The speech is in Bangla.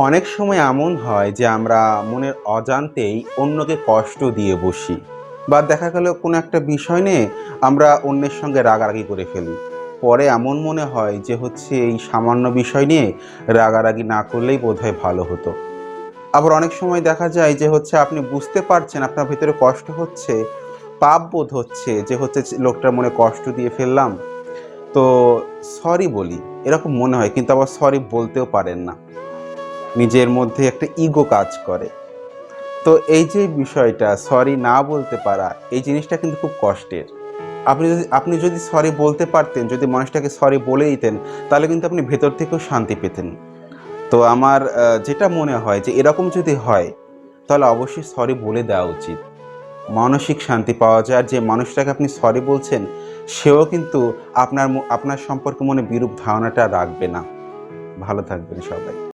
অনেক সময় এমন হয় যে আমরা মনের অজান্তেই অন্যকে কষ্ট দিয়ে বসি, বা দেখা গেল কোনো একটা বিষয় নিয়ে আমরা অন্যের সঙ্গে রাগারাগি করে ফেলি। পরে এমন মনে হয় যে এই সামান্য বিষয় নিয়ে রাগারাগি না করলেই বোধহয় ভালো হতো। আবার অনেক সময় দেখা যায় যে আপনি বুঝতে পারছেন আপনার ভেতরে কষ্ট হচ্ছে, পাপ বোধ হচ্ছে যে লোকটার মনে কষ্ট দিয়ে ফেললাম, তো সরি বলি, এরকম মনে হয়, কিন্তু আবার সরি বলতেও পারেন না। নিজের মধ্যে একটা ইগো কাজ করে। তো এই যে বিষয়টা সরি না বলতে পারা, এই জিনিসটা কিন্তু খুব কষ্টের। আপনি যদি সরি বলতে পারতেন, যদি মানুষটাকে সরি বলে দিতেন, তাহলে কিন্তু আপনি ভেতর থেকেও শান্তি পেতেন। তো আমার যেটা মনে হয় যে এরকম যদি হয়, তাহলে অবশ্যই সরি বলে দেওয়া উচিত। মানসিক শান্তি পাওয়া যায়। আর যে মানুষটাকে আপনি সরি বলছেন, সেও কিন্তু আপনার সম্পর্কে মনে বিরূপ ধারণাটা রাখবে না। ভালো থাকবেন সবাই।